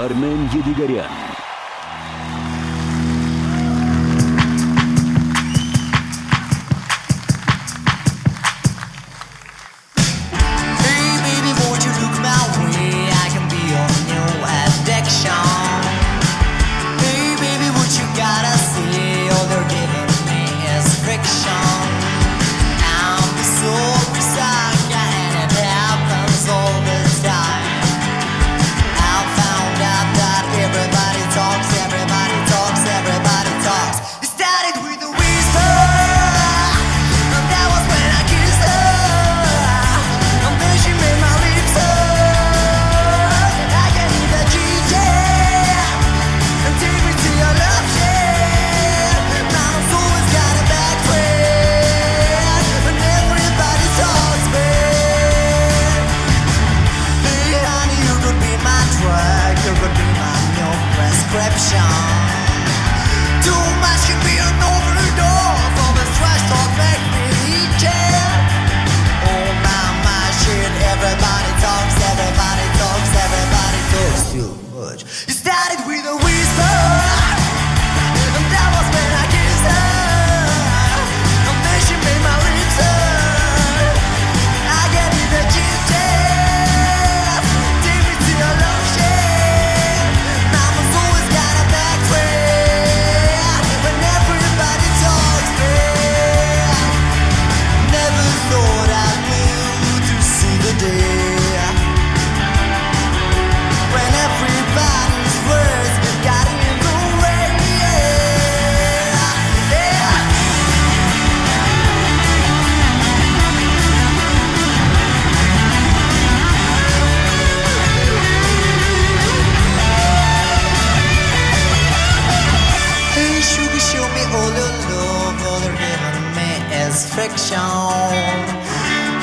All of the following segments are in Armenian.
Armen Yedigaryan.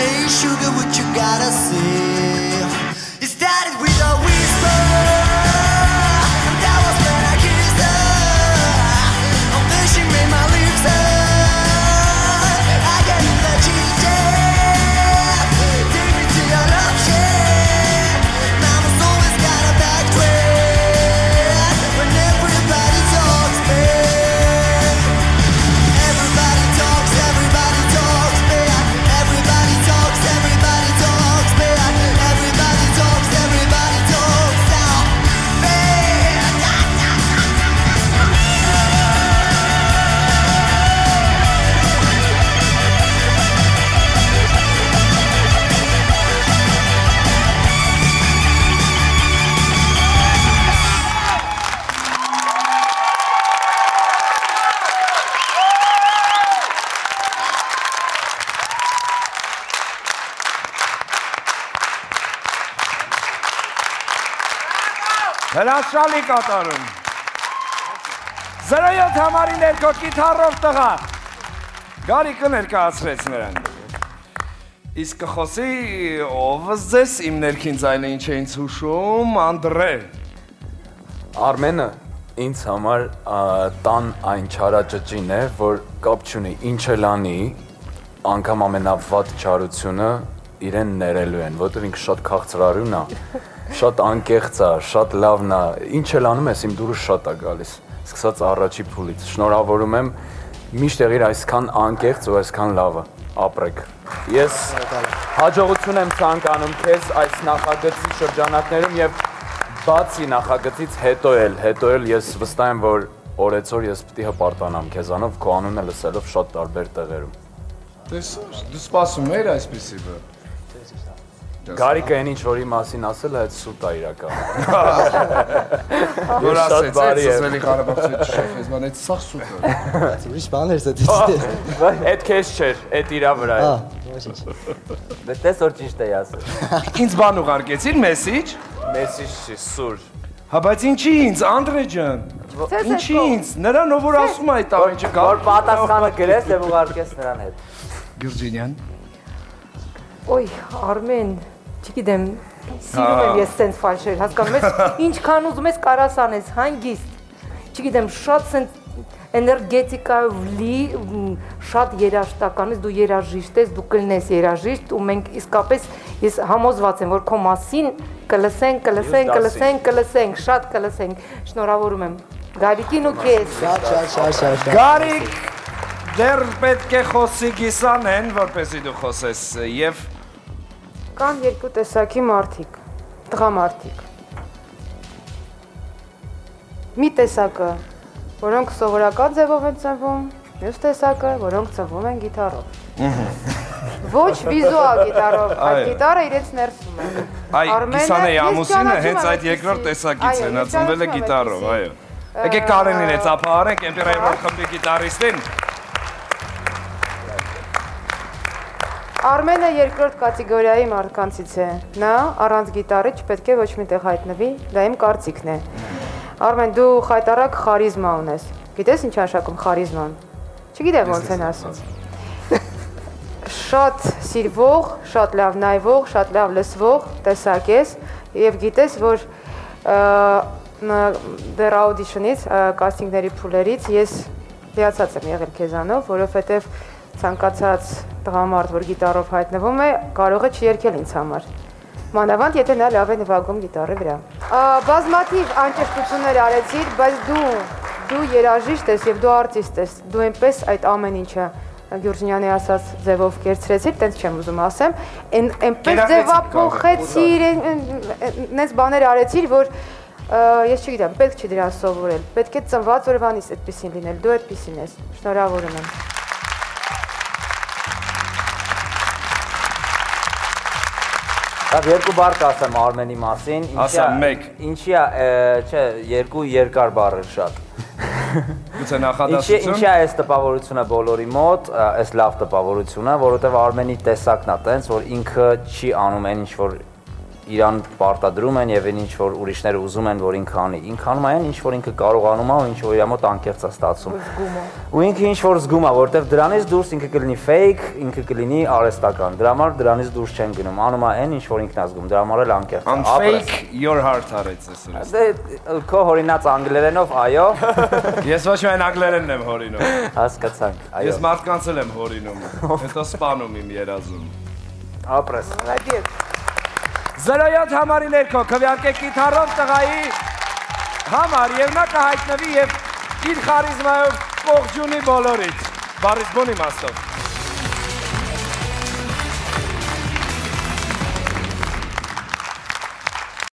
Hey sugar, what you gotta say? It started with a whisper, and that was when I kissed her. And then she made my lips hurt. I gave you the cheated. Take me to your love shack. Mama's always got a back way. When everybody talks bad, everybody talks bad. Everybody talks bad. Everybody talks now bad. Հրաշալի կատարում։ 07 համարի ներքո կիթառով տղա։ Գարիկը ներկայացրեց նրան։ Իսկ կխոսի ովս ձեզ իմ ներքին ձայնը ինչ է ինձ հուշում, Անդրե։ Արմենը ինձ համար տան այն չարաճճին է, որ կապ չունի ինչ էլ անի, անգամ ամենավատ չարությունը իրեն ներելու են, որտեղ ինքը շատ քաղցրարուն է, շատ անկեղծ է, շատ լավն է, ինչ էլ անում ես, իմ դուրս շատ է գալիս, սկսած առաջի փուլից, շնորհավորում եմ, միշտ եղիր այսքան անկեղծ ու այսքան լավը, ապրեք։ Ես հաջողություն եմ ցանկանում քեզ այս նախագծի շրջանակներում եւ բացի նախագծից հետո էլ ես վստահ եմ, որ օրեցօր ես պիտի հպարտանամ քեզանով, քո անունը լսելով շատ տարբեր տեղերում։ Դու սպասում ես այսպեսի բը։ Գարիկը այն ինչ որի մասին ասել է, այդ սուտ է իրական։ Որ ասեց, այդ սոսվելի Ղարաբաղցի չշեֆ, բան այդ սաղ սուտ է։ Ուրիշ բաներ ստից։ Այդ քեզ չէր, այդ իրա վրա է։ Ոչինչ։ Դե տես որ ճիշտ է ասել։ Ինձ բան ուղարկեցիր, մեսիջ։ Մեսիջ չի, սուր։ Հա բայց ինչի ինձ, Անդրե ջան։ Ինչի ինձ, նրան ով որ ասում է այդ ամենը չկա։ Որ պատասխանը գրես եւ ուղարկես նրան հետ։ Գյուրջինյան։ Ոյ, Արմեն, չգիտեմ, սիրում եմ ես սենց ֆալշեր, հասկանում ես, ինչքան ուզում ես կարաս անես, հանգիստ, չգիտեմ, շատ սենց էներգետիկայով լի շատ երաժշտականից դու երաժիշտ ես, դու կլինես երաժիշտ ու մենք իսկապես ես համոզված եմ, որ քո մասին կլսենք, շատ կլսենք։ Շնորհավորում եմ Գարիկին ու քեզ։ Շատ։ Գարիկ դեռ պետք է խոսի Գիսանեն, որպեսզի դու խոսես եւ Կան երկու տեսակի մարդիկ, տղամարդիկ։ Մի տեսակը, որոնք սովորական ձևով են ծնվում, մյուս տեսակը, որոնք ծնվում են գիտարով։ Ոչ վիզուալ գիտարով, այդ գիտարը իրենց ներսում է։ Այ Գիսանեի ամուսինը հենց այդ երկրորդ տեսակից է, նա ծնվել է գիտարով, այո։ Եկեք Կարենին է ծափահարենք, Էմպիրայի խմբի գիտարիստին։ Արմենը երկրորդ կատեգորիայի մարդկանցից է։ Նա առանց գիտարի չպետք է ոչ միտեղ հայտնվի, դա իմ կարծիքն է։ Արմեն, դու խայտարակ խարիզմա ունես։ Գիտես ինչ նշանակում խարիզման։ Չգիտեմ ոնց են ասում։ Շատ սիրվող, շատ լավ նայվող, շատ լավ լսվող տեսակ ես եւ գիտես, որ դեռ աուդիշնից, կաստինգների փուլերից ես լիացած եմ եղել քեզանով, որովհետեւ ցանկացած տղամարդ, որ գիտարով հայտնվում է, կարող է չերկել ինձ համար։ Մանավանդ եթե նա լավ է նվագում գիտարի վրա։ Բազմաթիվ անճշտություններ արեցիր, բայց դու երաժիշտ ես եւ դու արտիստ ես։ Դու այնպես այդ ամեն ինչը Գյուրջինյանի ասած ձևով կերցրեցիր, տենց չեմ ուզում ասեմ, այնպես ձևափոխեցիր, այնպես բաներ արեցիր, որ ես չգիտեմ, պետք չի դրան սովորել։ Պետք է ծնված օրվանից այդպեսին լինել, դու այդպեսին ես։ Շնորհավորում եմ։ Լավ, երկու բառ կասեմ Արմենի մասին։ Ասա մեկ։ Ինչի է, չէ, երկու երկար բառ շատ։ Գուցե նախադասություն։ Ինչի է այս տպավորությունը բոլորի մոտ, այս լավ տպավորությունը, որովհետև Արմենի տեսակն է տենց, որ ինքը չի անում այն ինչ որ իրան պարտադրում են եւ այն ինչ որ ուրիշները ուզում են որ ինքը անի։ Ինքը անում է այն ինչ որ ինքը կարողանում է ու ինչ որ իր մոտ անկեղծ է ստացվում։ Ու ինքը ինչ որ զգում է, որովհետեւ դրանից դուրս ինքը կլինի fake, ինքը կլինի արհեստական։ Դրա համար դրանից դուրս չեն գնում։ Անում է այն ինչ որ ինքն է զգում, դրա համար էլ անկեղծ է։ Unfake your heart արեց այսօր։ Դե քո հորինած անգլերենով, այո։ Ես ոչ միայն անգլերենն եմ հորինում։ Հասկացանք, այո։ Ես մարդկանց էլ եմ հորինում։ Հետո սպանում իմ երազում։ Ապրես։ 07 համարի ներքո քվեարկեք գիտարով տղայի համար եւ նա կհայտնվի եւ իր խարիզմայով ողջունի բոլորից։ Բարիս բուն իմաստով։